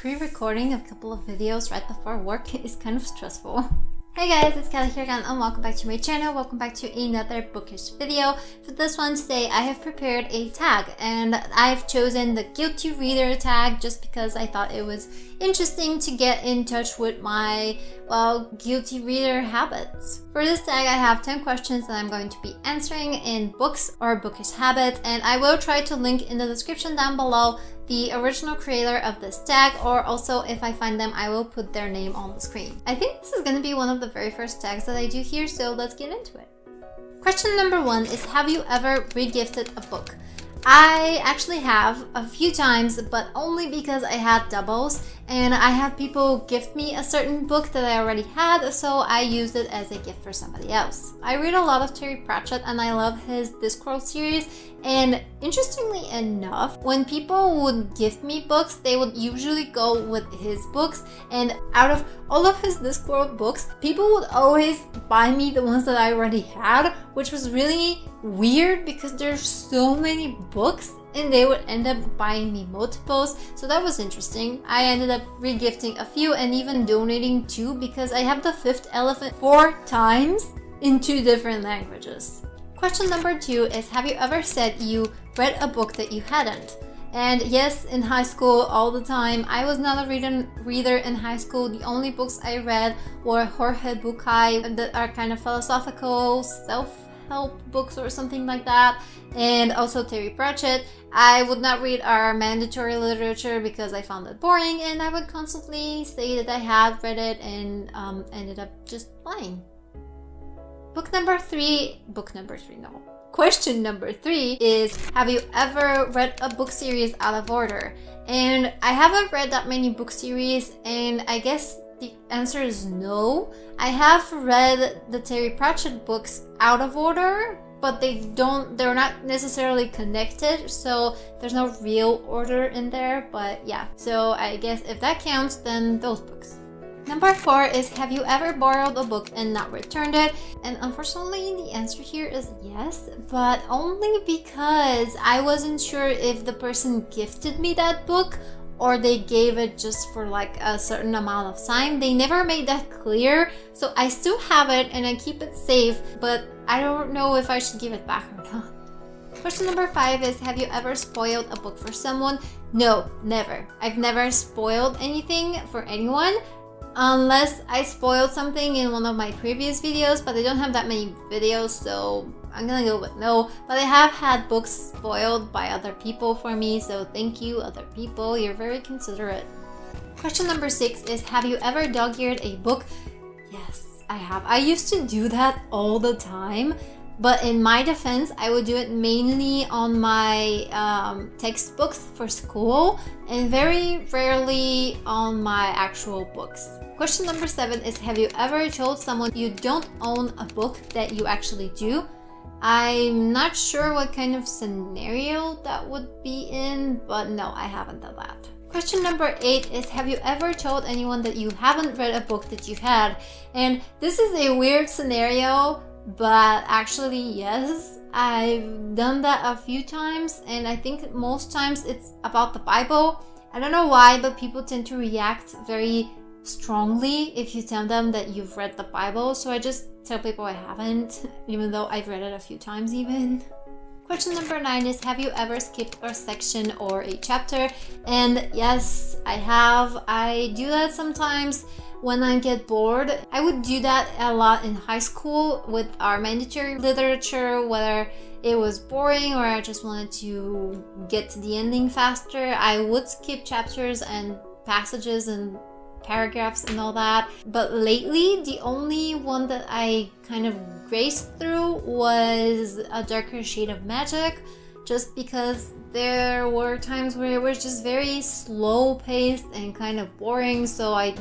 pre-recording a couple of videos right before work is kind of stressful. Hey guys, it's Kelly here again and welcome back to my channel. Welcome back to another bookish video. For this one today, I have prepared a tag and I've chosen the guilty reader tag just because I thought it was interesting to get in touch with my, guilty reader habits. For this tag, I have 10 questions that I'm going to be answering in books or bookish habits, and I will try to link in the description down below the original creator of this tag, or also if I find them, I will put their name on the screen. I think this is going to be one of the very first tags that I do here, so let's get into it. Question number 1 is, have you ever regifted a book? I actually have a few times, but only because I had doubles and I had people gift me a certain book that I already had, so I used it as a gift for somebody else. I read a lot of Terry Pratchett and I love his Discworld series, and interestingly enough, when people would gift me books, they would usually go with his books, and out of all of his Discworld books, people would always buy me the ones that I already had, which was really weird because there's so many books and they would end up buying me multiples, so that was interesting. I ended up regifting a few and even donating 2 because I have the Fifth Elephant 4 times in 2 different languages. Question number 2 is, have you ever said you read a book that you hadn't? And yes, in high school, all the time. I was not a reader in high school. The only books I read were Jorge Bucay that are kind of philosophical, self-help books or something like that, and also Terry Pratchett. I would not read our mandatory literature because I found it boring, and I would constantly say that I had read it and ended up just lying. Question number 3 is, have you ever read a book series out of order? And I haven't read that many book series, and I guess the answer is no. I have read the Terry Pratchett books out of order, but they're not necessarily connected, so there's no real order in there, but yeah. So I guess if that counts, then those books. Number 4 is, have you ever borrowed a book and not returned it? And unfortunately, the answer here is yes, but only because I wasn't sure if the person gifted me that book or they gave it just for like a certain amount of time. They never made that clear, so I still have it and I keep it safe, but I don't know if I should give it back or not. Question number 5 is, have you ever spoiled a book for someone? No, never. I've never spoiled anything for anyone. Unless I spoiled something in one of my previous videos, but I don't have that many videos, so I'm gonna go with no. But I have had books spoiled by other people for me, so thank you, other people. You're very considerate. Question number 6 is, have you ever dog-eared a book? Yes, I have. I used to do that all the time, but in my defense, I would do it mainly on my textbooks for school and very rarely on my actual books. Question number 7 is, have you ever told someone you don't own a book that you actually do? I'm not sure what kind of scenario that would be in, but no, I haven't done that. Question number 8 is, have you ever told anyone that you haven't read a book that you had? And this is a weird scenario, but actually yes, I've done that a few times, and I think most times it's about the Bible. I don't know why, but people tend to react very strongly if you tell them that you've read the Bible, so I just tell people I haven't, even though I've read it a few times even. Question number 9 is, have you ever skipped a section or a chapter? And yes, I have. I do that sometimes when I get bored. I would do that a lot in high school with our mandatory literature, whether it was boring or I just wanted to get to the ending faster. I would skip chapters and passages and paragraphs and all that. But lately, the only one that I kind of grazed through was A Darker Shade of Magic, just because there were times where it was just very slow paced and kind of boring, so I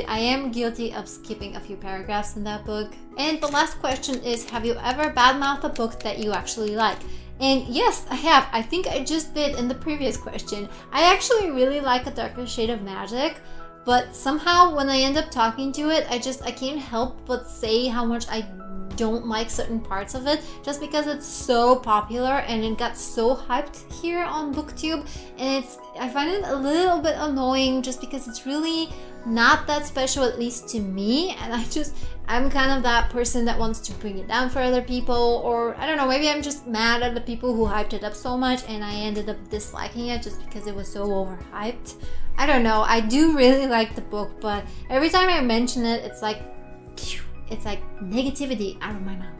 am guilty of skipping a few paragraphs in that book. And the last question is, have you ever badmouthed a book that you actually like? And yes, I have. I think I just did in the previous question. I actually really like A Darker Shade of Magic, but somehow when I end up talking to it, I can't help but say how much I don't like certain parts of it just because it's so popular and it got so hyped here on BookTube, and I find it a little bit annoying just because it's really not that special, at least to me, and I'm kind of that person that wants to bring it down for other people, or I don't know, maybe I'm just mad at the people who hyped it up so much and I ended up disliking it just because it was so overhyped. I don't know, I do really like the book, but every time I mention it, it's like negativity out of my mouth.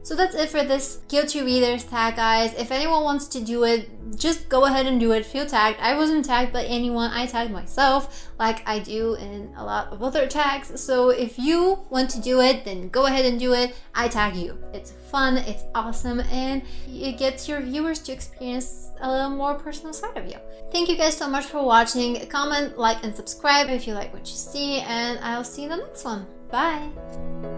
So that's it for this Guilty Readers tag, guys. If anyone wants to do it, just go ahead and do it. Feel tagged. I wasn't tagged by anyone. I tagged myself like I do in a lot of other tags. So if you want to do it, then go ahead and do it. I tag you. It's fun, it's awesome, and it gets your viewers to experience a little more personal side of you. Thank you guys so much for watching. Comment, like, and subscribe if you like what you see, and I'll see you in the next one. Bye!